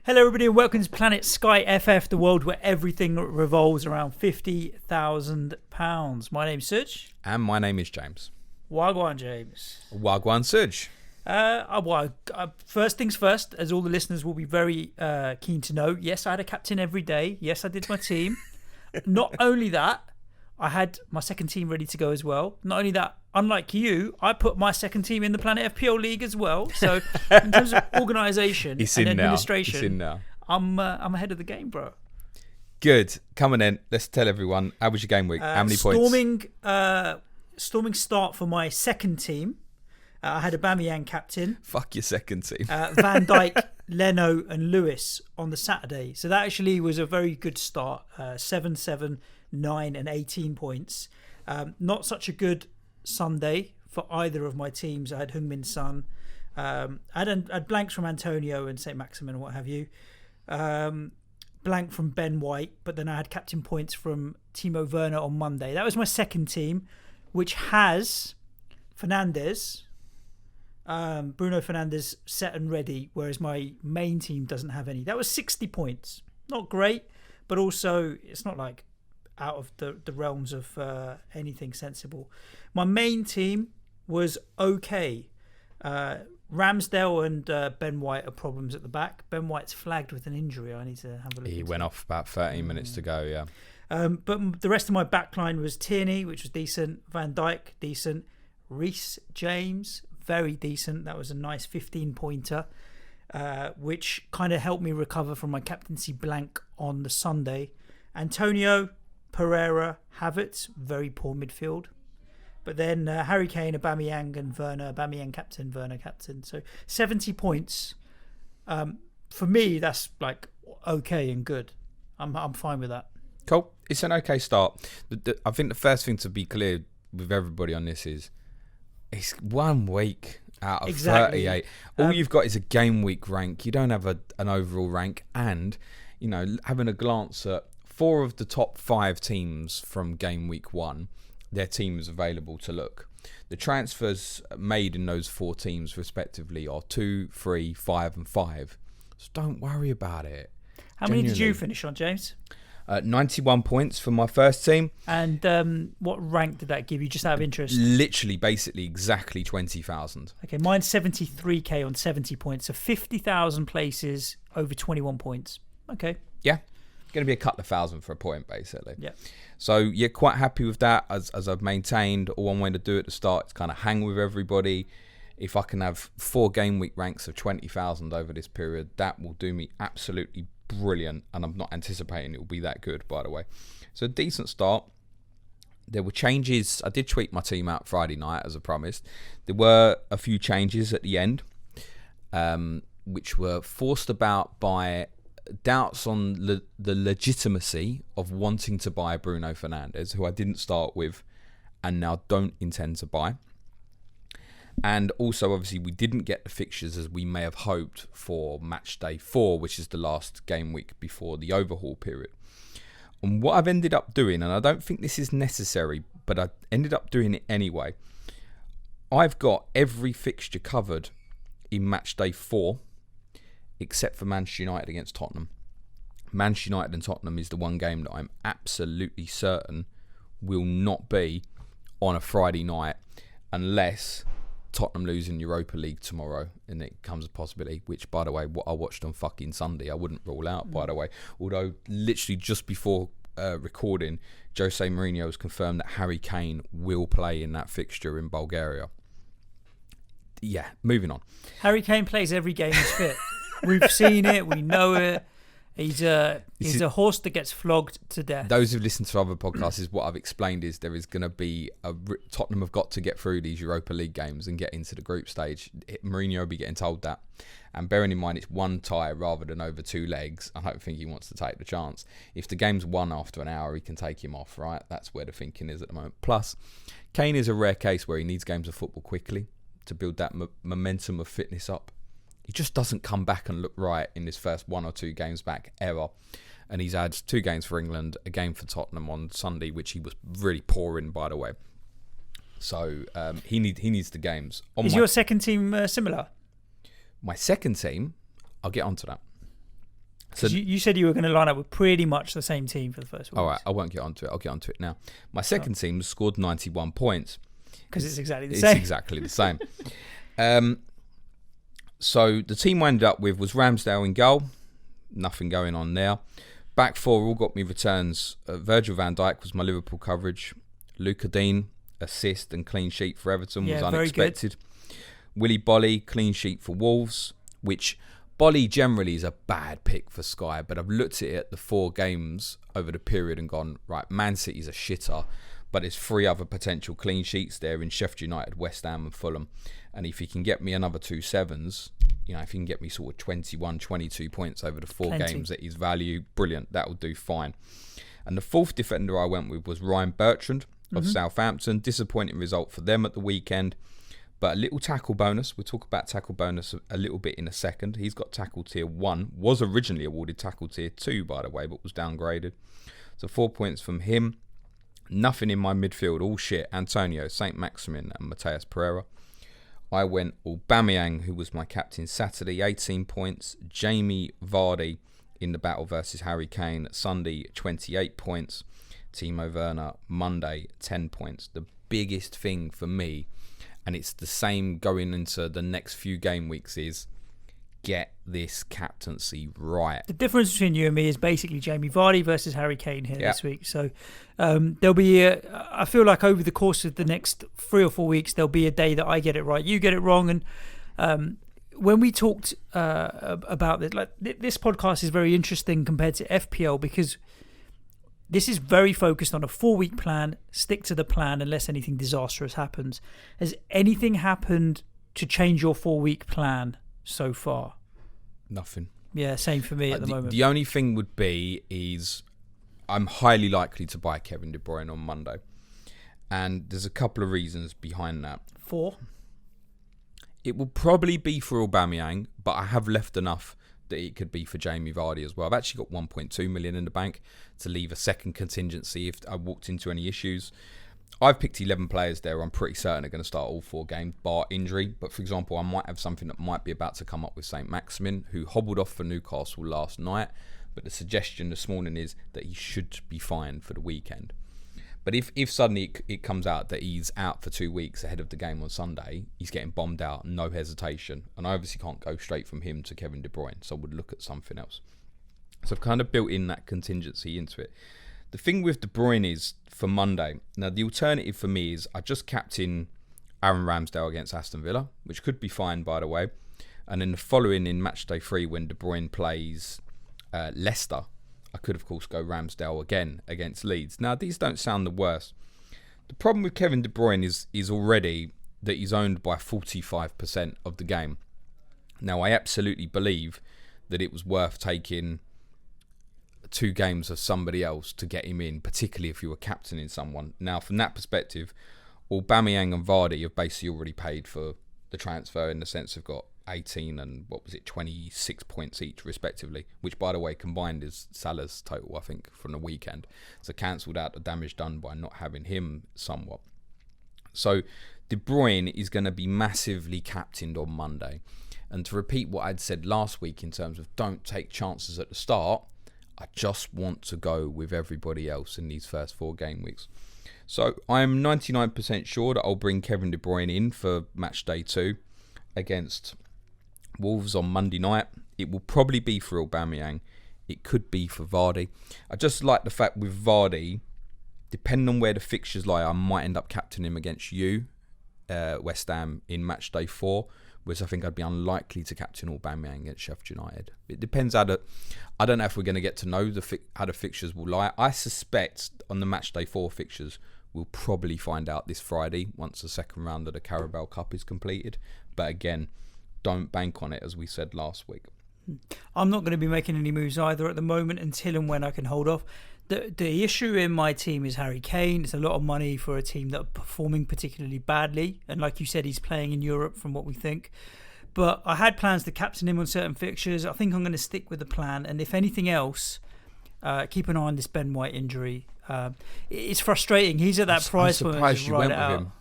Hello everybody and welcome to Planet Sky FF, the world where everything revolves around £50,000. My name's Suj. And my name is James. Wagwan James. Wagwan Suj. First things first, as all the listeners will be very keen to know, yes, I had a captain every day. Yes, I did my team. Not only that, I had my second team ready to go as well. Not only that, unlike you, I put my second team in the Planet FPL League as well. So in terms of organisation and administration, It's in now. I'm ahead of the game, bro. Good. Coming in. Let's tell everyone, how was your game week? How many points? Storming start for my second team. I had Aubameyang captain. Fuck your second team. Van Dijk, Leno and Lewis on the Saturday. So that actually was a very good start. 7, 9 and 18 points. Not such a good Sunday for either of my teams. I had Heung-min Son. I had blanks from Antonio and St. Maximin and what have you. Blank from Ben White, but then I had captain points from Timo Werner on Monday. That was my second team, which has Fernandes, Bruno Fernandes set and ready, whereas my main team doesn't have any. That was 60 points. Not great, but also it's not like out of the realms of anything sensible. My main team was okay. Ramsdale and Ben White are problems at the back. Ben White's flagged with an injury. I need to have a look. He went off about 13 minutes to go, yeah. But the rest of my backline was Tierney, which was decent. Van Dijk, decent. S. James, very decent. That was a nice 15-pointer, which kind of helped me recover from my captaincy blank on the Sunday. Antonio, Pereira, Havertz, very poor midfield. But then Harry Kane, Aubameyang and Werner. Aubameyang captain, Werner captain. So 70 points. For me, that's like okay and good. I'm fine with that. Cool. It's an okay start. I think the first thing to be clear with everybody on this is it's 1 week out of 38. All you've got is a game week rank. You don't have an overall rank. And, you know, having a glance at 4 of the top 5 teams from game week 1, their teams available to look. The transfers made in those 4 teams respectively are 2, 3, 5 and 5. So don't worry about it. How many did you finish on, James? 91 points for my first team. And what rank did that give you, just out of interest? Literally, basically, exactly 20,000. Okay, mine's 73k on 70 points. So 50,000 places over 21 points. Okay. Yeah. Going to be a couple of thousand for a point, basically. Yeah. So, yeah, quite happy with that. As I've maintained, all one way to do at the start is kind of hang with everybody. If I can have 4 game week ranks of 20,000 over this period, that will do me absolutely brilliant, and I'm not anticipating it will be that good, by the way. So, decent start. There were changes. I did tweet my team out Friday night, as I promised. There were a few changes at the end, which were forced about by doubts on the legitimacy of wanting to buy Bruno Fernandes, who I didn't start with and now don't intend to buy. And also, obviously, we didn't get the fixtures as we may have hoped for match day 4, which is the last game week before the overhaul period. And what I've ended up doing, and I don't think this is necessary, but I ended up doing it anyway. I've got every fixture covered in match day 4, except for Manchester United against Tottenham. Manchester United and Tottenham is the one game that I'm absolutely certain will not be on a Friday night unless Tottenham lose in Europa League tomorrow, and it becomes a possibility, which, by the way, what I watched on fucking Sunday, I wouldn't rule out, by the way. Although, literally just before recording, Jose Mourinho has confirmed that Harry Kane will play in that fixture in Bulgaria. Yeah, moving on. Harry Kane plays every game he's fit. We've seen it. We know it. He's a horse that gets flogged to death. Those who've listened to other podcasts, is what I've explained is there is going to be Tottenham have got to get through these Europa League games and get into the group stage. Mourinho will be getting told that. And bearing in mind it's one tie rather than over 2 legs, I don't think he wants to take the chance. If the game's won after an hour, he can take him off, right? That's where the thinking is at the moment. Plus, Kane is a rare case where he needs games of football quickly to build that momentum of fitness up. He just doesn't come back and look right in his first 1 or 2 games back ever. And he's had 2 games for England, a game for Tottenham on Sunday, which he was really poor in, by the way. So he needs the games. Is your second team similar? My second team, I'll get onto that. So you said you were going to line up with pretty much the same team for the first 4 weeks. All right, I won't get onto it. I'll get onto it now. My second team scored 91 points. Because it's exactly the same. It's exactly the same. So the team I ended up with was Ramsdale in goal. Nothing going on there. Back four all got me returns. Virgil van Dijk was my Liverpool coverage. Luca Dean, assist and clean sheet for Everton was unexpected. Willy Bolly, clean sheet for Wolves, which Bolly generally is a bad pick for Sky, but I've looked at it at the 4 games over the period and gone, right, Man City's a shitter, but there's 3 other potential clean sheets there in Sheffield United, West Ham and Fulham. And if he can get me another 2 sevens, if he can get me sort of 21, 22 points over the 4 games at his value, brilliant, that'll do fine. And the 4th defender I went with was Ryan Bertrand of Southampton. Disappointing result for them at the weekend, but a little tackle bonus. We'll talk about tackle bonus a little bit in a second. He's got tackle tier 1, was originally awarded tackle tier 2, by the way, but was downgraded. So 4 points from him. Nothing in my midfield, all shit. Antonio, St. Maximin and Mateus Pereira. I went Aubameyang, who was my captain Saturday, 18 points. Jamie Vardy in the battle versus Harry Kane Sunday, 28 points. Timo Werner Monday, 10 points. The biggest thing for me, and it's the same going into the next few game weeks, is get this captaincy right. The difference between you and me is basically Jamie Vardy versus Harry Kane here this week. So there'll be, I feel like over the course of the next 3 or 4 weeks, there'll be a day that I get it right, you get it wrong. And when we talked about this, like this podcast is very interesting compared to FPL because this is very focused on a 4-week plan. Stick to the plan unless anything disastrous happens. Has anything happened to change your 4-week plan so far? Nothing. Yeah, same for me at the moment. The only thing would be is I'm highly likely to buy Kevin De Bruyne on Monday. And there's a couple of reasons behind that. 4? It will probably be for Aubameyang, but I have left enough that it could be for Jamie Vardy as well. I've actually got 1.2 million in the bank to leave a second contingency if I walked into any issues. I've picked 11 players there. I'm pretty certain are going to start all 4 games, bar injury. But for example, I might have something that might be about to come up with St. Maximin, who hobbled off for Newcastle last night. But the suggestion this morning is that he should be fine for the weekend. But if suddenly it comes out that he's out for 2 weeks ahead of the game on Sunday, he's getting bombed out, no hesitation. And I obviously can't go straight from him to Kevin De Bruyne, so I would look at something else. So I've kind of built in that contingency into it. The thing with De Bruyne is, for Monday, now the alternative for me is I just captain Aaron Ramsdale against Aston Villa, which could be fine, by the way. And then the following in match day 3, when De Bruyne plays Leicester, I could, of course, go Ramsdale again against Leeds. Now, these don't sound the worst. The problem with Kevin De Bruyne is already that he's owned by 45% of the game. Now, I absolutely believe that it was worth taking 2 games of somebody else to get him in, particularly if you were captaining someone. Now, from that perspective, Aubameyang and Vardy have basically already paid for the transfer in the sense they've got 18 and 26 points each respectively, which by the way combined is Salah's total, I think, from the weekend. So cancelled out the damage done by not having him somewhat. So De Bruyne is going to be massively captained on Monday. And to repeat what I'd said last week in terms of don't take chances at the start, I just want to go with everybody else in these first 4 game weeks. So I'm 99% sure that I'll bring Kevin De Bruyne in for match day 2 against Wolves on Monday night. It will probably be for Aubameyang. It could be for Vardy. I just like the fact with Vardy, depending on where the fixtures lie, I might end up captaining him against you, West Ham, in match day 4, whereas I think I'd be unlikely to captain Aubameyang against Sheffield United. It depends I don't know if we're going to get to know how the fixtures will lie. I suspect on the match day 4 fixtures, we'll probably find out this Friday once the second round of the Carabao Cup is completed. But again, don't bank on it, as we said last week. I'm not going to be making any moves either at the moment until and when I can hold off. The issue in my team is Harry Kane. It's a lot of money for a team that are performing particularly badly. And like you said, he's playing in Europe from what we think. But I had plans to captain him on certain fixtures. I think I'm going to stick with the plan. And if anything else, keep an eye on this Ben White injury. It's frustrating. He's at that price point. I'm surprised you went with him.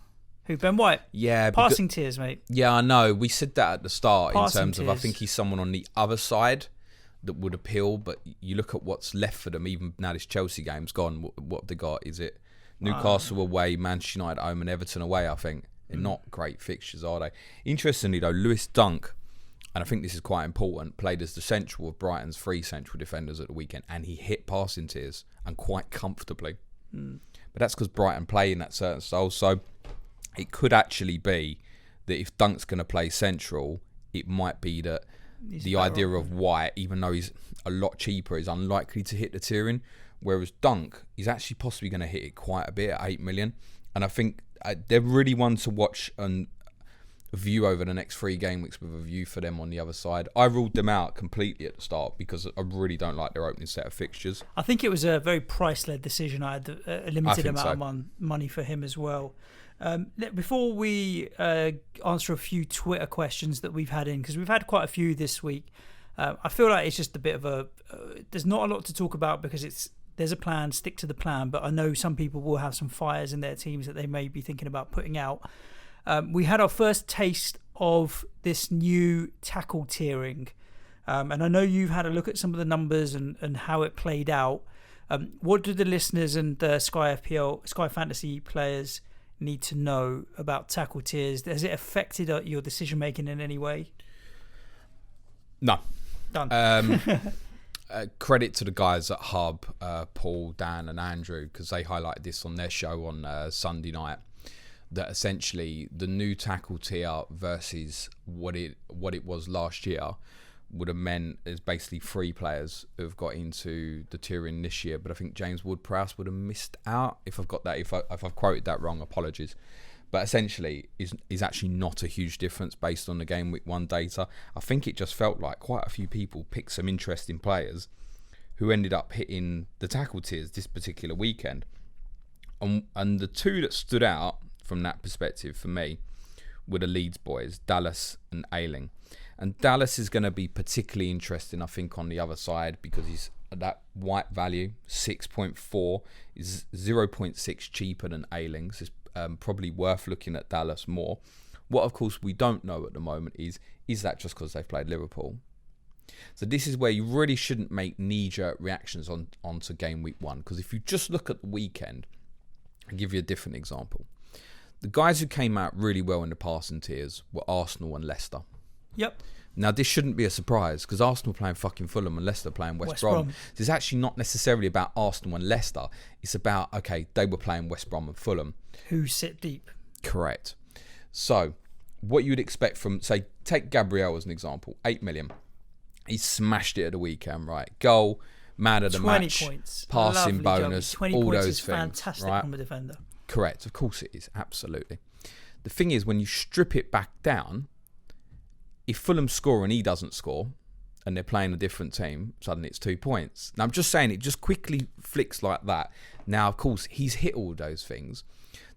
Who, Ben White? Yeah. Passing tears, mate. Yeah, I know. We said that at the start Passing in terms tears. of I think he's someone on the other side that would appeal, but you look at what's left for them. Even now this Chelsea game's gone, what have they got? Is it Newcastle away, Manchester United home, and Everton away? I think they're not great fixtures, are they? Interestingly though, Lewis Dunk, and I think this is quite important, played as the central of Brighton's 3 central defenders at the weekend, and he hit passing tiers and quite comfortably. But that's because Brighton play in that certain style. So it could actually be that if Dunk's going to play central, it might be that the idea of White, even though he's a lot cheaper, is unlikely to hit the tiering, whereas Dunk is actually possibly going to hit it quite a bit at 8 million. And I think they're really one to watch and view over the next 3 game weeks with a view for them on the other side. I ruled them out completely at the start because I really don't like their opening set of fixtures. I think it was a very price-led decision. I had a limited amount of money for him as well. Before we answer a few Twitter questions that we've had in, because we've had quite a few this week, I feel like it's just a bit of there's not a lot to talk about because there's a plan, stick to the plan, but I know some people will have some fires in their teams that they may be thinking about putting out. We had our first taste of this new tackle tiering, and I know you've had a look at some of the numbers and how it played out. What do the listeners and the Sky Fantasy players need to know about tackle tiers? Has it affected your decision making in any way? No. Done. Credit to the guys at Hub, Paul, Dan and Andrew, because they highlighted this on their show on Sunday night, that essentially the new tackle tier versus what it was last year would have meant there's basically 3 players who have got into the tiering this year, but I think James Ward-Prowse would have missed out. If I've got that, if I've quoted that wrong, apologies. But essentially is actually not a huge difference based on the game week 1 data. I think it just felt like quite a few people picked some interesting players who ended up hitting the tackle tiers this particular weekend. And the 2 that stood out from that perspective for me were the Leeds boys, Dallas and Ayling. And Dallas is going to be particularly interesting, I think, on the other side because he's that White value, 6.4, is 0.6 cheaper than Ayling's. It's probably worth looking at Dallas more. What, of course, we don't know at the moment is that just because they've played Liverpool? So this is where you really shouldn't make knee-jerk reactions onto game week 1, because if you just look at the weekend, I'll give you a different example. The guys who came out really well in the passing tiers were Arsenal and Leicester. Yep. Now, this shouldn't be a surprise because Arsenal playing fucking Fulham and Leicester playing West Brom. It's actually not necessarily about Arsenal and Leicester. It's about, okay, they were playing West Brom and Fulham. Who sit deep. Correct. So, what you would expect from, say, take Gabriel as an example, 8 million. He smashed it at the weekend, right? Goal, man of the match, 20 points. passing bonus, 20 all points those is things. Fantastic right? from a defender. Correct. Of course it is. Absolutely. The thing is, when you strip it back down, if Fulham score and he doesn't score, and they're playing a different team, suddenly it's 2 points. Now, I'm just saying it just quickly flicks like that. Now, of course, he's hit all those things.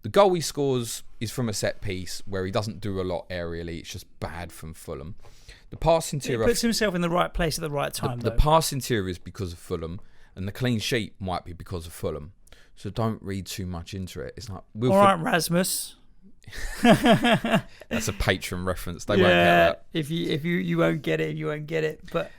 The goal he scores is from a set piece where he doesn't do a lot aerially. It's just bad from Fulham. The passing tier... He puts himself in the right place at the right time, The passing tier is because of Fulham, and the clean sheet might be because of Fulham. So don't read too much into it. It's like... All right, Rasmus. That's a patron reference. They won't get that. If you won't get it, you won't get it. But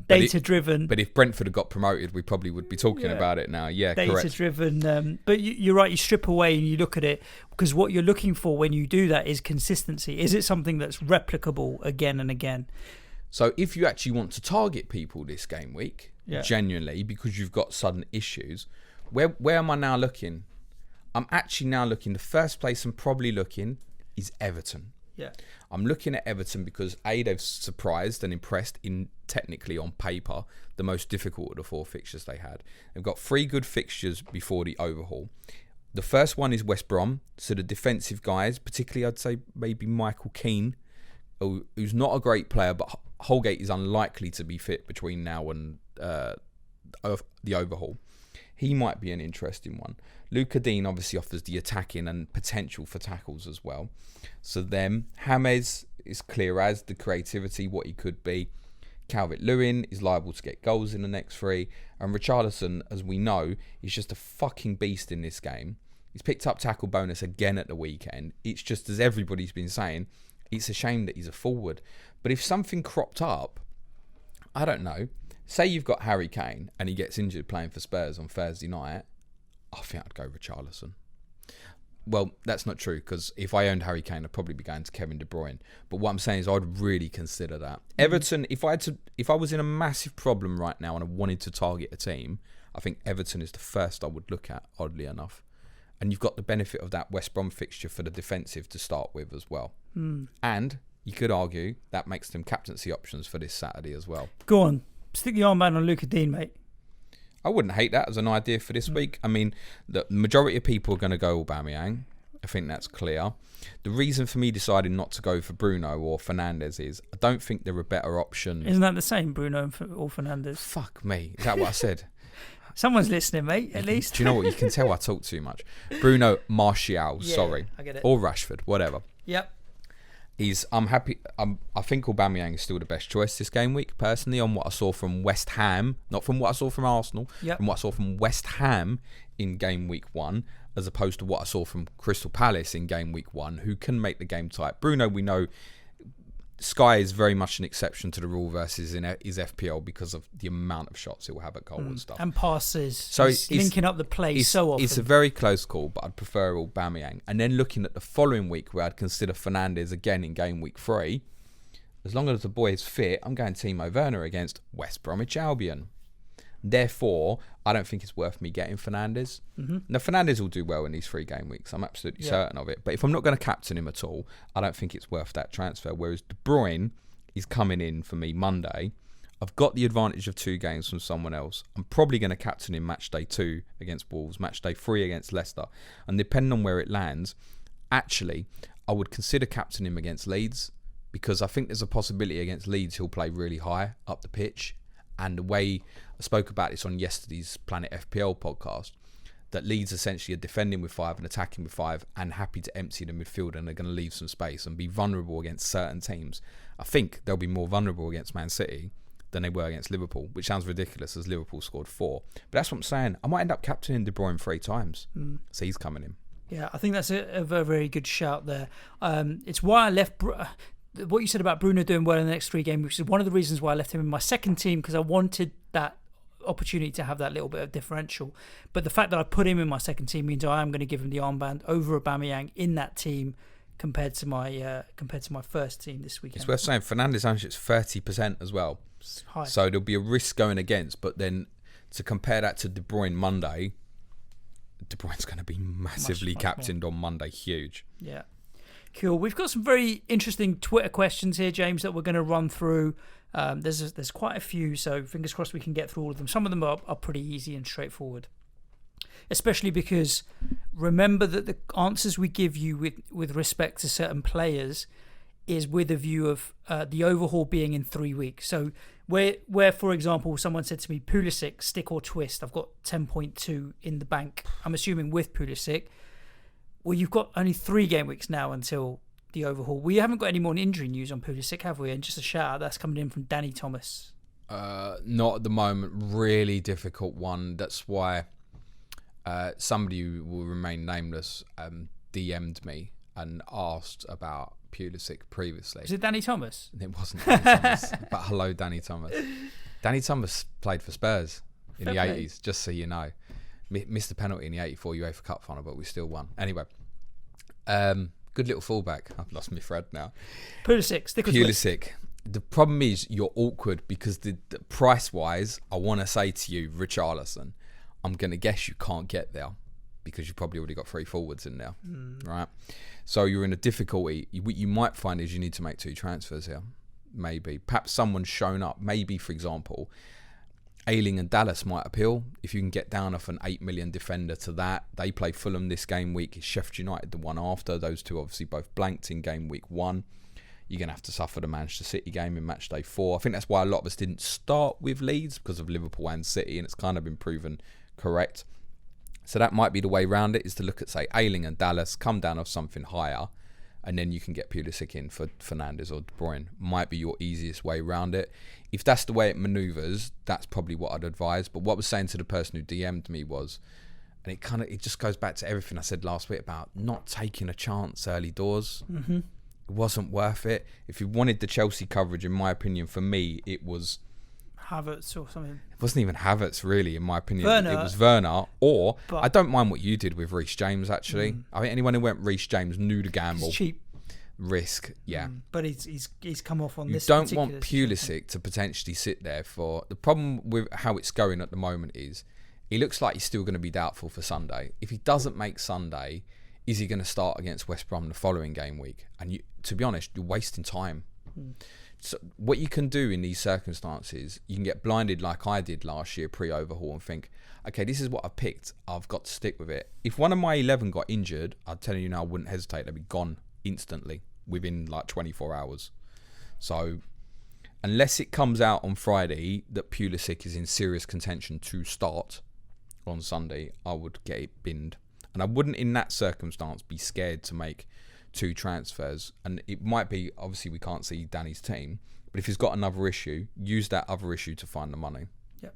data driven. But if Brentford had got promoted, we probably would be talking about it now. Yeah, data correct. driven. But you're right. You strip away and you look at it because what you're looking for when you do that is consistency. Is it something that's replicable again and again? So if you actually want to target people this game week, genuinely, because you've got sudden issues, where am I now looking? I'm actually now looking, the first place I'm probably looking is Everton. Yeah. I'm looking at Everton because they've surprised and impressed in technically on paper the most difficult of the 4 fixtures they had. They've got 3 good fixtures before the overhaul. The first one is West Brom, so the defensive guys, particularly I'd say maybe Michael Kane, who's not a great player, but Holgate is unlikely to be fit between now and the overhaul. He might be an interesting one. Luca Dean obviously offers the attacking and potential for tackles as well. So then, James is clear as the creativity, what he could be. Calvert-Lewin is liable to get goals in the next 3. And Richarlison, as we know, is just a fucking beast in this game. He's picked up tackle bonus again at the weekend. It's just, as everybody's been saying, it's a shame that he's a forward. But if something cropped up, I don't know, say you've got Harry Kane and he gets injured playing for Spurs on Thursday night, I think I'd go Richarlison. Well, that's not true, because if I owned Harry Kane, I'd probably be going to Kevin De Bruyne. But what I'm saying is I'd really consider that. Everton, if I was in a massive problem right now and I wanted to target a team, I think Everton is the first I would look at, oddly enough. And you've got the benefit of that West Brom fixture for the defensive to start with as well. And you could argue that makes them captaincy options for this Saturday as well. Go on. Stick the armband on Luca Dean, mate. I wouldn't hate that as an idea for this week. I mean, the majority of people are going to go Aubameyang. I think that's clear. The reason for me deciding not to go for Bruno or Fernandes is I don't think they're a better option. Isn't that the same, Bruno or Fernandes? Fuck me. Is that what I said? Someone's listening, mate, at least. Do you know what? You can tell I talk too much. Bruno Martial, sorry. I get it. Or Rashford, whatever. Yep. I'm happy. I think Aubameyang is still the best choice this game week, personally, on what I saw from West Ham, not from what I saw from Arsenal, from what I saw from West Ham in game week 1, as opposed to what I saw from Crystal Palace in game week 1, who can make the game tight. Bruno, we know, Sky is very much an exception to the rule versus in his FPL because of the amount of shots he'll have at goal and stuff. And passes. So he's linking up the play so often. It's a very close call, but I'd prefer Aubameyang. And then looking at the following week, where I'd consider Fernandes again in game week 3, as long as the boy is fit, I'm going Timo Werner against West Bromwich Albion. Therefore, I don't think it's worth me getting Fernandes. Now, Fernandes will do well in these 3 game weeks. I'm absolutely certain of it. But if I'm not going to captain him at all, I don't think it's worth that transfer. Whereas De Bruyne is coming in for me Monday. I've got the advantage of 2 games from someone else. I'm probably going to captain him match day 2 against Wolves, match day 3 against Leicester. And depending on where it lands, actually, I would consider captaining him against Leeds, because I think there's a possibility against Leeds he'll play really high up the pitch. And the way I spoke about this on yesterday's Planet FPL podcast, that Leeds essentially are defending with 5 and attacking with 5 and happy to empty the midfield, and they're going to leave some space and be vulnerable against certain teams. I think they'll be more vulnerable against Man City than they were against Liverpool, which sounds ridiculous as Liverpool scored 4. But that's what I'm saying. I might end up captaining De Bruyne 3 times. So he's coming in. Yeah, I think that's a very, very good shout there. It's why I left... what you said about Bruno doing well in the next 3 games, which is one of the reasons why I left him in my second team, because I wanted that opportunity to have that little bit of differential. But the fact that I put him in my second team means I am going to give him the armband over Aubameyang in that team compared to my first team this weekend. It's worth saying Fernandes ownership's 30% as well. It's high. So there'll be a risk going against, but then to compare that to De Bruyne Monday, De Bruyne's going to be massively captained on Monday. Huge. Yeah. Cool. We've got some very interesting Twitter questions here, James, that we're going to run through. There's quite a few, so fingers crossed we can get through all of them. Some of them are pretty easy and straightforward, especially because remember that the answers we give you with respect to certain players is with a view of the overhaul being in 3 weeks. So where for example, someone said to me, Pulisic, stick or twist, I've got 10.2 in the bank. I'm assuming with Pulisic. Well, you've got only 3 game weeks now until the overhaul. We haven't got any more injury news on Pulisic, have we? And just a shout out, that's coming in from Danny Thomas. Not at the moment. Really difficult one. That's why somebody who will remain nameless DM'd me and asked about Pulisic previously. Was it Danny Thomas? It wasn't Danny Thomas. But hello, Danny Thomas. Danny Thomas played for Spurs in the 80s, just so you know. Missed the penalty in the 84 UEFA Cup final, but we still won. Anyway, good little fullback. I've lost my thread now. Pulisic, stick with Pulisic. The problem is you're awkward because the price-wise, I want to say to you, Richarlison, I'm going to guess you can't get there because you've probably already got 3 forwards in there, right? So you're in a difficulty. What you might find is you need to make 2 transfers here, maybe. Perhaps someone's shown up. Maybe, for example, Ayling and Dallas might appeal if you can get down off an 8 million defender to that. They play Fulham this game week. It's Sheffield United the one after. Those 2 obviously both blanked in game week 1. You're going to have to suffer the Manchester City game in match day 4. I think that's why a lot of us didn't start with Leeds because of Liverpool and City, and it's kind of been proven correct. So that might be the way around it, is to look at, say, Ayling and Dallas, come down off something higher, and then you can get Pulisic in for Fernandes or De Bruyne. Might be your easiest way around it. If that's the way it manoeuvres, that's probably what I'd advise. But what I was saying to the person who DM'd me was, and it just goes back to everything I said last week about not taking a chance early doors. Mm-hmm. It wasn't worth it. If you wanted the Chelsea coverage, in my opinion, for me, it was Havertz or something. It wasn't even Havertz, really, in my opinion. Werner. It was Werner, or I don't mind what you did with Reece James, actually. I think anyone who went Reece James knew the gamble. It's cheap. Risk, yeah. But he's come off on this. You don't want Pulisic to potentially sit there for... The problem with how it's going at the moment is he looks like he's still going to be doubtful for Sunday. If he doesn't make Sunday, is he going to start against West Brom the following game week? And to be honest, you're wasting time. So what you can do in these circumstances, you can get blinded like I did last year pre-overhaul and think, okay, this is what I picked. I've got to stick with it. If one of my 11 got injured, I'm telling you now, I wouldn't hesitate. They'd be gone instantly within like 24 hours. So unless it comes out on Friday that Pulisic is in serious contention to start on Sunday, I would get it binned. And I wouldn't in that circumstance be scared to make 2 transfers. And it might be, obviously we can't see Danny's team, but if he's got another issue, use that other issue to find the money. Yep.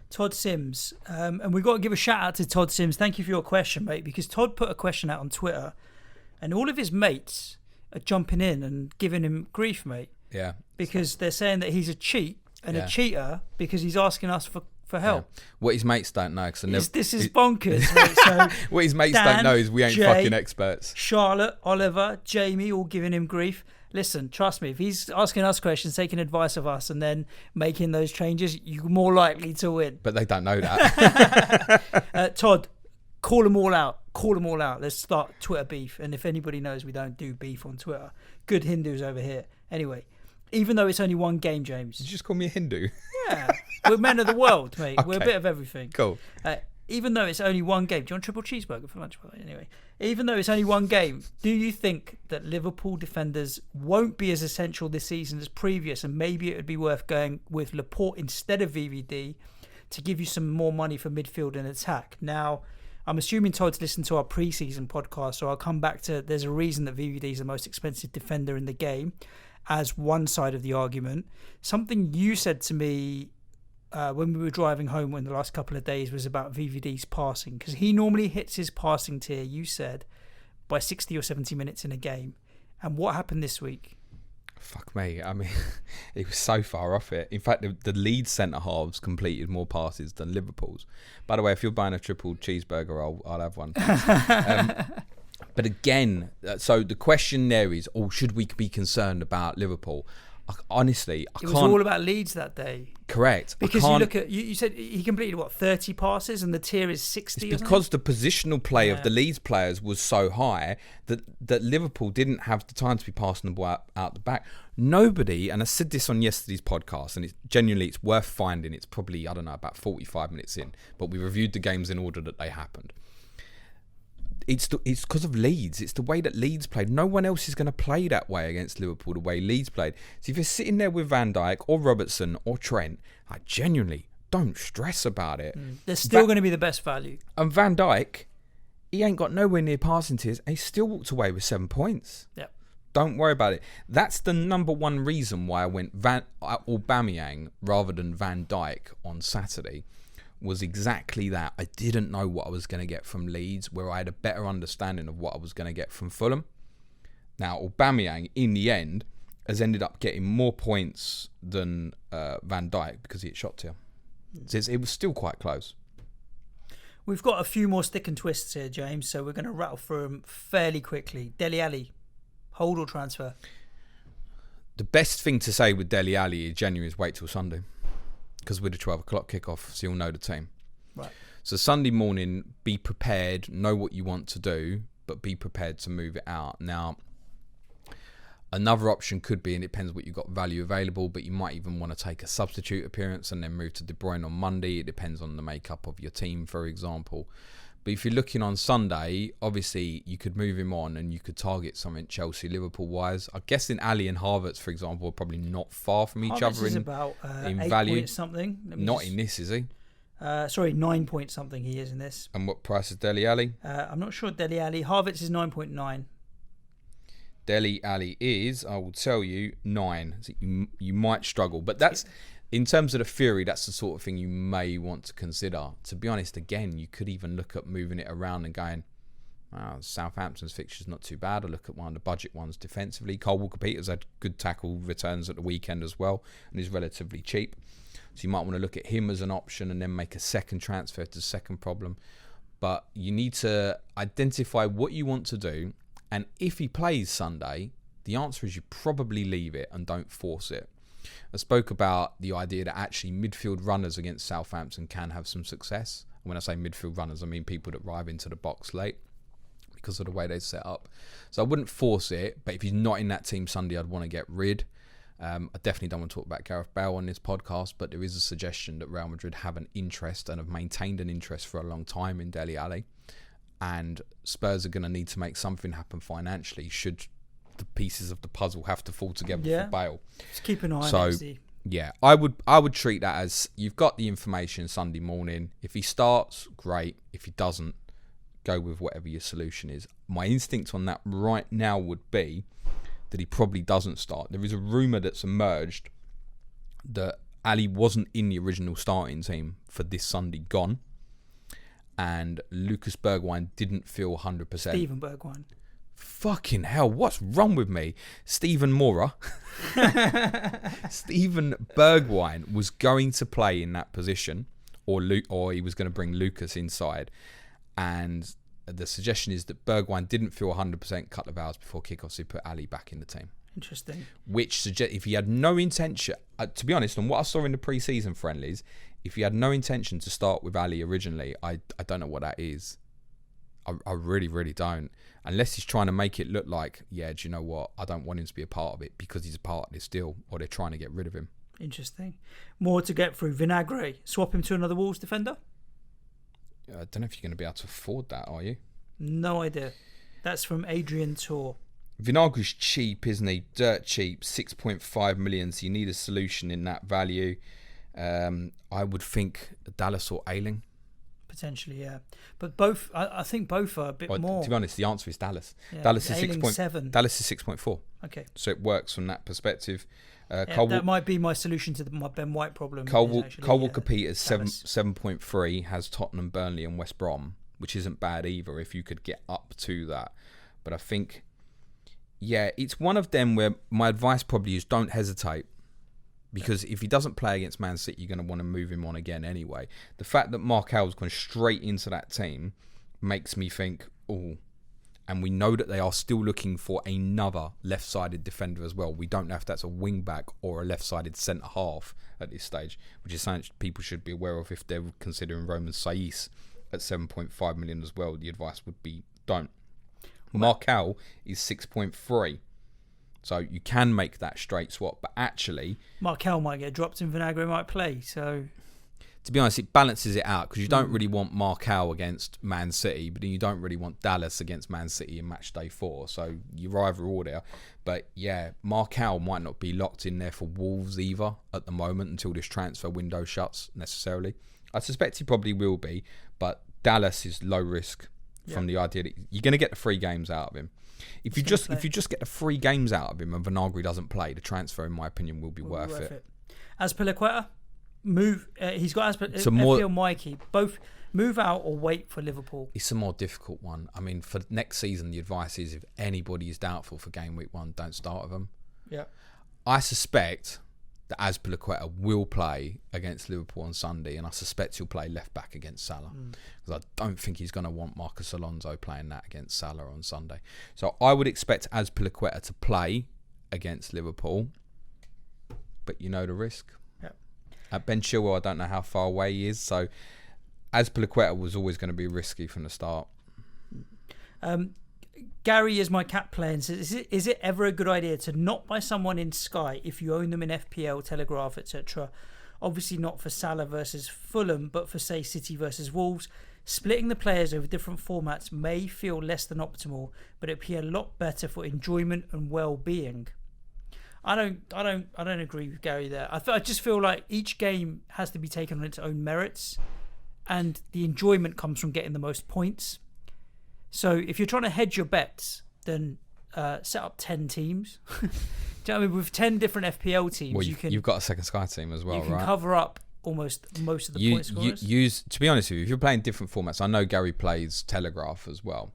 Todd Sims, and we've got to give a shout out to Todd Sims. Thank you for your question, mate, because Todd put a question out on Twitter and all of his mates are jumping in and giving him grief, mate. Yeah. Because they're saying that he's a cheat and a cheater because he's asking us for help. Yeah. What his mates don't know, because this is bonkers. Mate. So what his mates Dan, don't know is we ain't Jay, fucking experts. Charlotte, Oliver, Jamie, all giving him grief. Listen, trust me, if he's asking us questions, taking advice of us, and then making those changes, you're more likely to win. But they don't know that. Todd, call them all out. Call them all out. Let's start Twitter beef. And if anybody knows, we don't do beef on Twitter. Good Hindus over here. Anyway, even though it's only one game, James. Did you just call me a Hindu? Yeah. We're men of the world, mate. Okay. We're a bit of everything. Cool. Even though it's only one game. Do you want triple cheeseburger for lunch? Anyway, even though it's only one game, do you think that Liverpool defenders won't be as essential this season as previous, and maybe it would be worth going with Laporte instead of VVD to give you some more money for midfield and attack? Now, I'm assuming Todd's listened to our pre-season podcast, so I'll come back to there's a reason that VVD is the most expensive defender in the game as one side of the argument. Something you said to me when we were driving home in the last couple of days was about VVD's passing, because he normally hits his passing tier, you said, by 60 or 70 minutes in a game. And what happened this week? Fuck me. I mean, it was so far off it. In fact, the Leeds centre-halves completed more passes than Liverpool's. By the way, if you're buying a triple cheeseburger, I'll have one. But again, so the question there is, should we be concerned about Liverpool? Honestly, I can't. It was all about Leeds that day. Correct. Because you look at, you said he completed, 30 passes and the tier is 60? It's because the positional play of the Leeds players was so high that Liverpool didn't have the time to be passing the ball out the back. Nobody, and I said this on yesterday's podcast, and it's worth finding. It's probably, I don't know, about 45 minutes in, but we reviewed the games in order that they happened. It's because of Leeds. It's the way that Leeds played. No one else is going to play that way against Liverpool, the way Leeds played. So if you're sitting there with Van Dijk or Robertson or Trent, I genuinely don't stress about it. They're still going to be the best value. And Van Dijk, he ain't got nowhere near passing tiers, and he still walked away with 7 points. Yep. Don't worry about it. That's the number one reason why I went Aubameyang rather than Van Dijk on Saturday. Was exactly that. I didn't know what I was going to get from Leeds, where I had a better understanding of what I was going to get from Fulham. Now, Aubameyang, in the end, has ended up getting more points than Van Dijk because he hit shot tier. So it was still quite close. We've got a few more stick and twists here, James, so we're going to rattle through them fairly quickly. Dele Alli, hold or transfer? The best thing to say with Dele Alli is genuinely is wait till Sunday. Because we're the 12 o'clock kickoff, so you'll know the team. Right. So Sunday morning, be prepared, know what you want to do, but be prepared to move it out. Now, another option could be, and it depends what you've got value available, but you might even want to take a substitute appearance and then move to De Bruyne on Monday. It depends on the makeup of your team, for example. But if you're looking on Sunday, obviously you could move him on and you could target something Chelsea, Liverpool-wise. I guess in Ali and Havertz, for example, are probably not far from each other in about, in 8 value. Point something. Not in this, is he? 9 point something he is in this. And what price is Dele Alli? I'm not sure Dele Alli. Havertz is 9.9. Dele Alli is, I will tell you, 9. So you might struggle. But that's... In terms of the theory, that's the sort of thing you may want to consider. To be honest, again, you could even look at moving it around and going, Southampton's fixture's not too bad. I look at one of the budget ones defensively. Cole Walker-Peters had good tackle returns at the weekend as well and is relatively cheap. So you might want to look at him as an option and then make a second transfer to the second problem. But you need to identify what you want to do. And if he plays Sunday, the answer is you probably leave it and don't force it. I spoke about the idea that actually midfield runners against Southampton can have some success. When I say midfield runners, I mean people that arrive into the box late because of the way they set up. So I wouldn't force it, but if he's not in that team Sunday, I'd want to get rid. I definitely don't want to talk about Gareth Bale on this podcast, but there is a suggestion that Real Madrid have an interest and have maintained an interest for a long time in Dele Alli. And Spurs are going to need to make something happen financially should the pieces of the puzzle have to fall together for Bale. Just keep an eye on it. Yeah, I would treat that as you've got the information Sunday morning. If he starts, great. If he doesn't, go with whatever your solution is. My instinct on that right now would be that he probably doesn't start. There is a rumour that's emerged that Ali wasn't in the original starting team for this Sunday gone, and Lucas Bergwijn didn't feel 100%. Steven Bergwijn. Fucking hell, what's wrong with me? Stephen Mora. Steven Bergwijn was going to play in that position, or he was going to bring Lucas inside. And the suggestion is that Bergwijn didn't feel 100% a couple of hours before kickoff, so he put Ali back in the team. Interesting. Which suggests if he had no intention, to be honest, on what I saw in the pre-season friendlies, if he had no intention to start with Ali originally, I don't know what that is. I really, really don't. Unless he's trying to make it look like, yeah, do you know what? I don't want him to be a part of it because he's a part of this deal, or they're trying to get rid of him. Interesting. More to get through. Vinagre, swap him to another Wolves defender? I don't know if you're going to be able to afford that, are you? No idea. That's from Adrian Tor. Vinagre's cheap, isn't he? Dirt cheap, 6.5 million. So you need a solution in that value. I would think Dallas or Ayling. Potentially, yeah. But both, I think both are a bit more. To be honest, the answer is Dallas. Yeah, Dallas is 6.7. Dallas is 6.4. Okay. So it works from that perspective. That might be my solution to my Ben White problem. Cole Walker Peters 7.3 has Tottenham, Burnley, and West Brom, which isn't bad either if you could get up to that. But I think, yeah, it's one of them where my advice probably is don't hesitate. Because if he doesn't play against Man City, you're going to want to move him on again anyway. The fact that Markel's gone straight into that team makes me think, oh, and we know that they are still looking for another left-sided defender as well. We don't know if that's a wing-back or a left-sided centre-half at this stage, which is something people should be aware of if they're considering Roman Saiz at 7.5 million as well. The advice would be don't. Markel is 6.3. So you can make that straight swap, but actually... Markel might get dropped and Vinagre might play, so... To be honest, it balances it out, because you don't really want Markel against Man City, but then you don't really want Dallas against Man City in match day 4, so you're either or there. But yeah, Markel might not be locked in there for Wolves either at the moment until this transfer window shuts necessarily. I suspect he probably will be, but Dallas is low risk from the idea that you're going to get the 3 games out of him. If you just get the 3 games out of him and Vinagre doesn't play, the transfer, in my opinion, will be worth it. Azpilicueta, move. He's got FPL Mikey. Both move out or wait for Liverpool. It's a more difficult one. I mean, for next season, the advice is if anybody is doubtful for game week 1, don't start with them. Yeah. I suspect that Azpilicueta will play against Liverpool on Sunday, and I suspect he'll play left back against Salah, because I don't think he's going to want Marcus Alonso playing that against Salah on Sunday. So I would expect Azpilicueta to play against Liverpool, but you know the risk. Yep. Ben Chilwell, I don't know how far away he is, so Azpilicueta was always going to be risky from the start. Gary is my cat player and says, is it ever a good idea to not buy someone in Sky if you own them in FPL, Telegraph, etc.? Obviously not for Salah versus Fulham, but for, say, City versus Wolves. Splitting the players over different formats may feel less than optimal, but it'd be a lot better for enjoyment and well-being. I don't agree with Gary there. I just feel like each game has to be taken on its own merits, and the enjoyment comes from getting the most points. So if you're trying to hedge your bets, then set up 10 teams. Do you know what I mean? With 10 different FPL teams, well, you've got a second Sky team as well, right? You can cover up almost most of the point scorers. To be honest with you, if you're playing different formats, I know Gary plays Telegraph as well.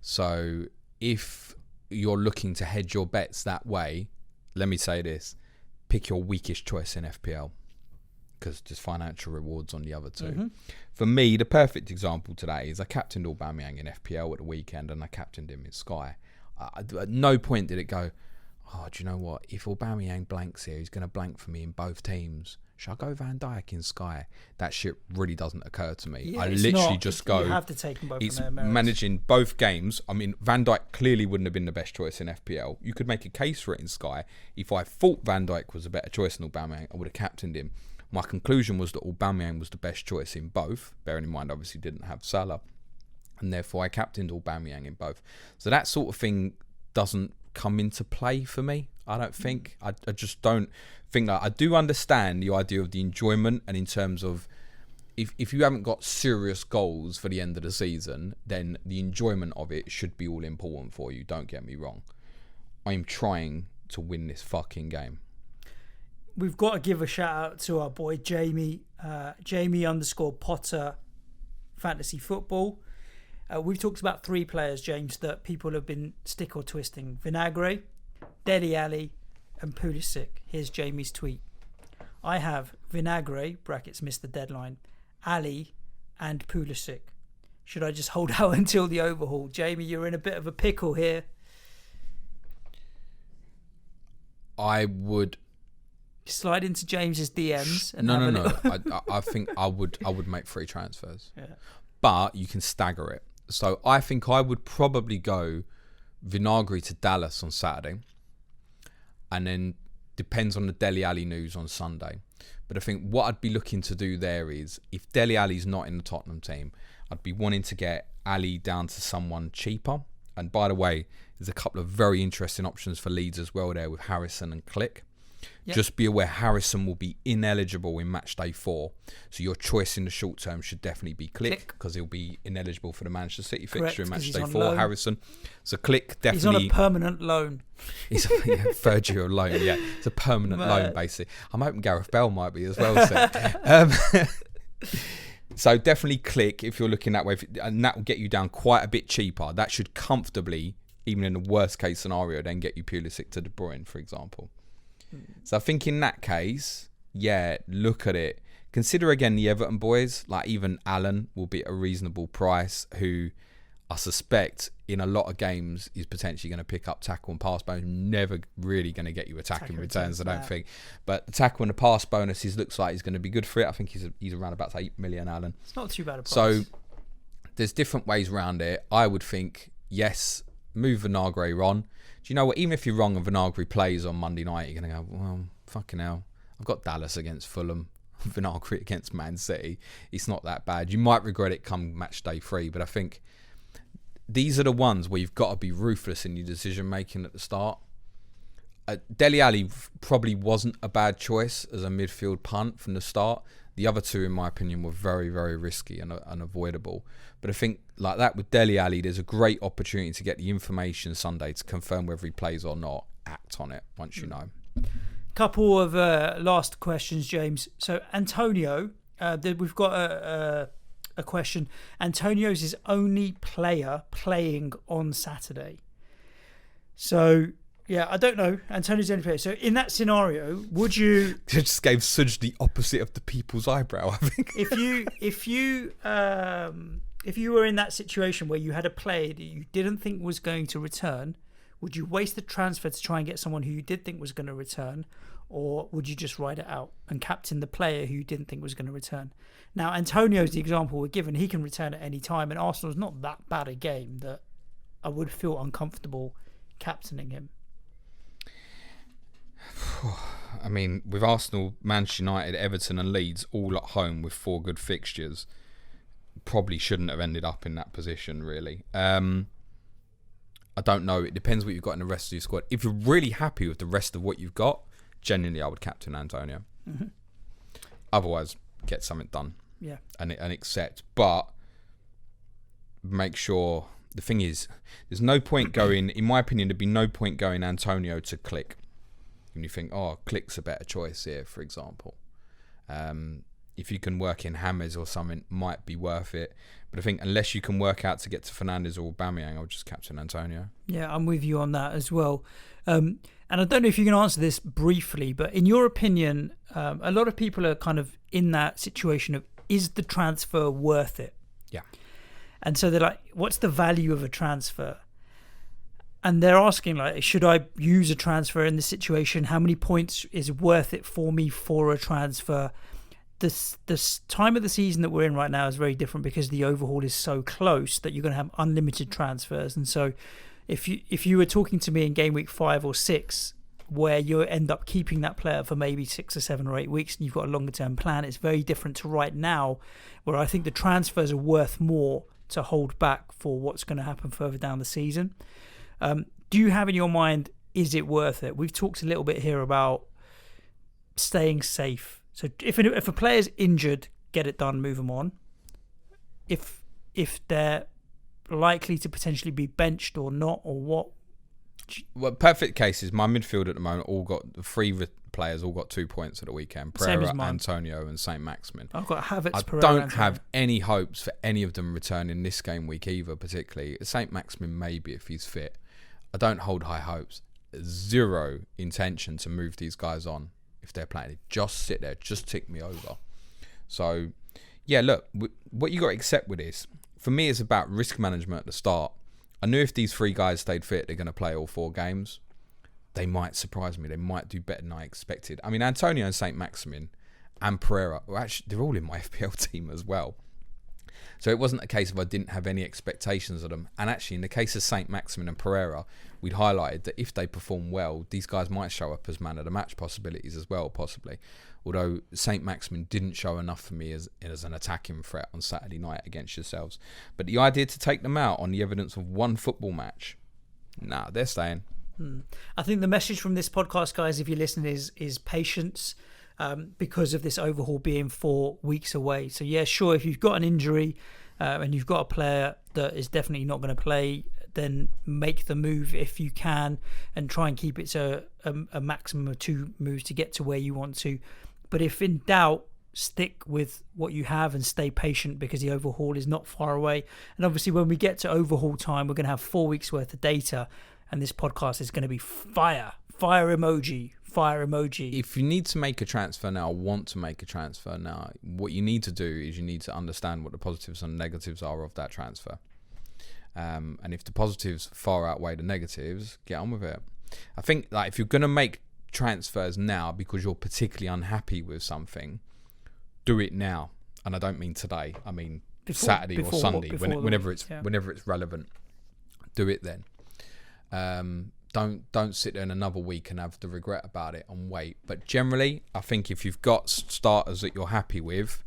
So if you're looking to hedge your bets that way, let me say this: pick your weakest choice in FPL. because there's financial rewards on the other two. Mm-hmm. For me, the perfect example today is I captained Aubameyang in FPL at the weekend, and I captained him in Sky. At no point did it go, oh, do you know what? If Aubameyang blanks here, he's going to blank for me in both teams. Should I go Van Dijk in Sky? That shit really doesn't occur to me. Yeah, I literally just go. You have to take them both. It's on their merits. managing both games. I mean, Van Dijk clearly wouldn't have been the best choice in FPL. You could make a case for it in Sky. If I thought Van Dijk was a better choice than Aubameyang, I would have captained him. My conclusion was that Aubameyang was the best choice in both. Bearing in mind, obviously, didn't have Salah, and therefore I captained Aubameyang in both. So that sort of thing doesn't come into play for me. I don't think. I just don't think that. I do understand the idea of the enjoyment, and in terms of if you haven't got serious goals for the end of the season, then the enjoyment of it should be all important for you. Don't get me wrong. I am trying to win this fucking game. We've got to give a shout out to our boy Jamie, Jamie_Potter Fantasy Football. We've talked about 3 players, James, that people have been stick or twisting: Vinagre, Dele Alli, and Pulisic. Here's Jamie's tweet. I have Vinagre (brackets missed the deadline), Ali, and Pulisic. Should I just hold out until the overhaul? Jamie, you're in a bit of a pickle here. I would slide into James's DMs. And no. I think I would make 3 transfers, but you can stagger it. So I think I would probably go Vinagre to Dallas on Saturday, and then depends on the Dele Alli news on Sunday. But I think what I'd be looking to do there is, if Dele Alli's not in the Tottenham team, I'd be wanting to get Ali down to someone cheaper. And by the way, there's a couple of very interesting options for Leeds as well there with Harrison and Click. Yep. Just be aware Harrison will be ineligible in match day 4. So your choice in the short term should definitely be Click, because he'll be ineligible for the Manchester City fixture in match day 4, loan. Harrison. So Click definitely. He's on a permanent loan. He's a third year loan, yeah. It's a permanent loan, basically. I'm hoping Gareth Bale might be as well. So definitely Click if you're looking that way. And that will get you down quite a bit cheaper. That should comfortably, even in the worst case scenario, then get you Pulisic to De Bruyne, for example. So I think in that case, yeah, look at it. Consider again the Everton boys, like even Allen will be at a reasonable price, who I suspect in a lot of games is potentially going to pick up tackle and pass bonus. Never really going to get you attacking returns, I don't think. But the tackle and the pass bonuses looks like he's going to be good for it. I think he's around about 8 million, Allen. It's not too bad a price. So there's different ways around it. I would think, yes, move Vinagre on. Do you know what? Even if you're wrong and Vinagre plays on Monday night, you're going to go, well, fucking hell. I've got Dallas against Fulham, Vinagre against Man City. It's not that bad. You might regret it come match day 3, but I think these are the ones where you've got to be ruthless in your decision making at the start. Dele Alli probably wasn't a bad choice as a midfield punt from the start. The other 2, in my opinion, were very, very risky and unavoidable. But I think, like that with Dele Alli, there's a great opportunity to get the information Sunday to confirm whether he plays or not. Act on it once you know. Couple of last questions, James. So Antonio, we've got a question. Antonio's his only player playing on Saturday. So, yeah, I don't know. Antonio's the only player. So in that scenario, would you... just gave Suj the opposite of the people's eyebrow, I think. If you were in that situation where you had a player that you didn't think was going to return, would you waste the transfer to try and get someone who you did think was going to return, or would you just ride it out and captain the player who you didn't think was going to return? Now, Antonio's the example we're given. He can return at any time, and Arsenal's not that bad a game that I would feel uncomfortable captaining him. I mean, with Arsenal, Manchester United, Everton and Leeds all at home with 4 good fixtures, probably shouldn't have ended up in that position, really. I don't know. It depends what you've got in the rest of your squad. If you're really happy with the rest of what you've got, genuinely, I would captain Antonio. Mm-hmm. Otherwise, get something done. Yeah. And accept. But make sure... The thing is, there's no point going... In my opinion, there'd be no point going Antonio to Click. When you think, oh, Click's a better choice here, for example. if you can work in James or something, might be worth it. But I think unless you can work out to get to Fernandes or Aubameyang, I'll just captain Antonio. Yeah, I'm with you on that as well. And I don't know if you can answer this briefly, but in your opinion, a lot of people are kind of in that situation of, is the transfer worth it? Yeah. And so they're like, what's the value of a transfer? And they're asking, like, should I use a transfer in this situation? How many points is worth it for me for a transfer? This time of the season that we're in right now is very different because the overhaul is so close that you're going to have unlimited transfers. And so if you were talking to me in game week 5 or 6, where you end up keeping that player for maybe 6 or 7 or 8 weeks and you've got a longer term plan, it's very different to right now, where I think the transfers are worth more to hold back for what's going to happen further down the season. Do you have in your mind, is it worth it? We've talked a little bit here about staying safe. So if a player's injured, get it done, move them on. If they're likely to potentially be benched or not, or what? Well, perfect cases. My midfield at the moment the 3 players all got 2 points at the weekend. Pereira, Antonio, and Saint Maximin. I've got Havertz. I Pereira, don't Antonio. have any hopes for any of them returning this game week either. Particularly Saint Maximin, maybe if he's fit. I don't hold high hopes. Zero intention to move these guys on if they're playing. Just sit there, just tick me over. So, yeah, look, what you got to accept with this, for me, it's about risk management at the start. I knew if these 3 guys stayed fit, they're going to play all 4 games. They might surprise me. They might do better than I expected. I mean, Antonio and Saint Maximin and Pereira, they're all in my FPL team as well. So it wasn't a case of I didn't have any expectations of them. And actually, in the case of Saint Maximin and Pereira, we'd highlighted that if they perform well, these guys might show up as man of the match possibilities as well, possibly. Although Saint Maximin didn't show enough for me as an attacking threat on Saturday night against yourselves. But the idea to take them out on the evidence of 1 football match, nah, they're staying. I think the message from this podcast, guys, if you're listening, is patience. Because of this overhaul being 4 weeks away. So yeah, sure, if you've got an injury and you've got a player that is definitely not going to play, then make the move if you can and try and keep it to a maximum of 2 moves to get to where you want to. But if in doubt, stick with what you have and stay patient because the overhaul is not far away. And obviously when we get to overhaul time, we're going to have 4 weeks worth of data and this podcast is going to be fire emoji. If you need to make a transfer now, want to make a transfer now, what you need to do is you need to understand what the positives and negatives are of that transfer. And if the positives far outweigh the negatives, get on with it. I think like if you're going to make transfers now because you're particularly unhappy with something, do it now. And I don't mean today. I mean Saturday or Sunday, whenever it's relevant. Do it then. Don't sit there in another week and have the regret about it and wait. But generally, I think if you've got starters that you're happy with,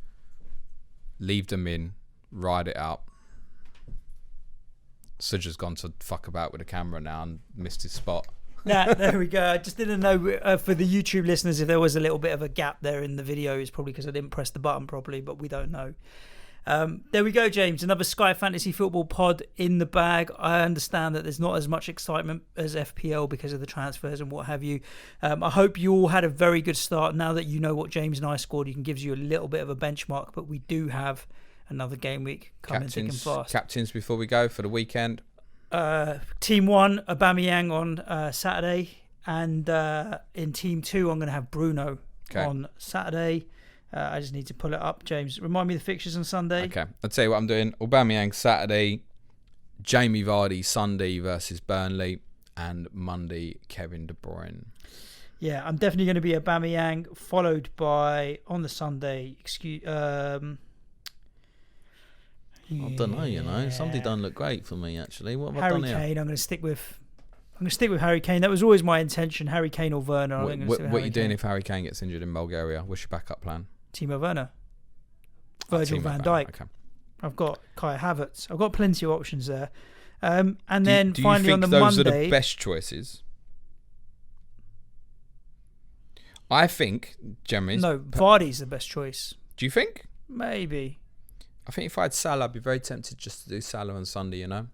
leave them in, ride it out. Suj has gone to fuck about with the camera now and missed his spot. Nah, there we go. I just didn't know for the YouTube listeners if there was a little bit of a gap there in the video. It's probably because I didn't press the button properly, but we don't know. There we go, James. Another Sky Fantasy Football pod in the bag. I understand that there's not as much excitement as FPL because of the transfers and what have you. I hope you all had a very good start. Now that you know what James and I scored, it gives you a little bit of a benchmark. But we do have another game week coming thick and fast. Captains before we go for the weekend. Team 1, Aubameyang on Saturday. And in Team 2, I'm going to have Bruno on Saturday. I just need to pull it up, James. Remind me the fixtures on Sunday. Okay, I'll tell you what I'm doing. Aubameyang Saturday, Jamie Vardy Sunday versus Burnley, and Monday Kevin De Bruyne. Yeah, I'm definitely going to be Aubameyang, followed by on the Sunday. I don't know. Somebody don't look great for me actually. What have I done here? Harry Kane. I'm going to stick with Harry Kane. That was always my intention. Harry Kane or Werner. What are you doing if Harry Kane gets injured in Bulgaria? What's your backup plan? Timo Werner, Virgil van Dijk. Okay. I've got Kai Havertz. I've got plenty of options there. And then finally on the Monday, those are the best choices? I think, Jeremy. No, Vardy's the best choice. Do you think? Maybe. I think if I had Salah, I'd be very tempted just to do Salah on Sunday. You know.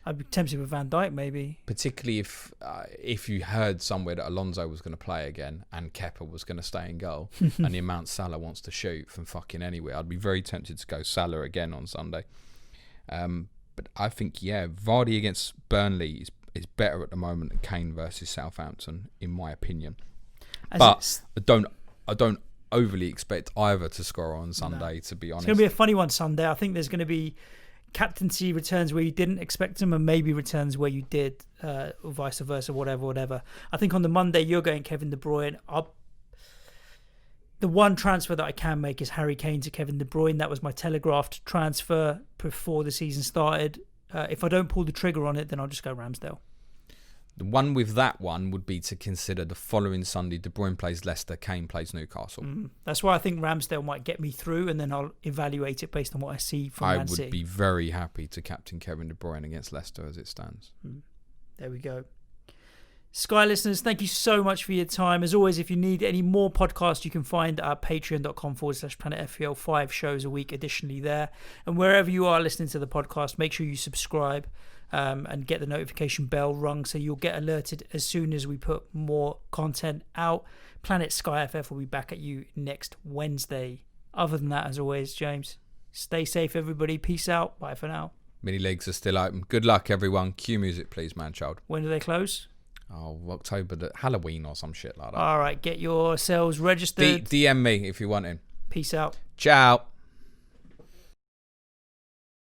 I'd be tempted with Van Dijk maybe. Particularly if you heard somewhere that Alonso was going to play again and Kepa was going to stay in goal and the amount Salah wants to shoot from fucking anywhere, I'd be very tempted to go Salah again on Sunday. But I think, Vardy against Burnley is better at the moment than Kane versus Southampton, in my opinion. But I don't overly expect either to score on Sunday, to be honest. It's going to be a funny one Sunday. I think there's going to be captaincy returns where you didn't expect them and maybe returns where you did, or vice versa, whatever. I think on the Monday you're going Kevin De Bruyne. The one transfer that I can make is Harry Kane to Kevin De Bruyne. That was my telegraphed transfer before the season started. If I don't pull the trigger on it, then I'll just go Ramsdale. The one with that one would be to consider the following Sunday. De Bruyne plays Leicester, Kane plays Newcastle. That's why I think Ramsdale might get me through, and then I'll evaluate it based on what I see from Man City. I would be very happy to captain Kevin De Bruyne against Leicester as it stands. There we go. Sky listeners, thank you so much for your time. As always, if you need any more podcasts, you can find our patreon.com/planetfpl 5 shows a week additionally there. And wherever you are listening to the podcast, make sure you subscribe and get the notification bell rung so you'll get alerted as soon as we put more content out. Planet Sky FF will be back at you next Wednesday. Other than that, as always, James, stay safe, everybody. Peace out. Bye for now. Mini leagues are still open. Good luck, everyone. Cue music, please, man-child. When do they close? Oh, October, Halloween or some shit like that. All right, get yourselves registered. DM me if you want in. Peace out. Ciao.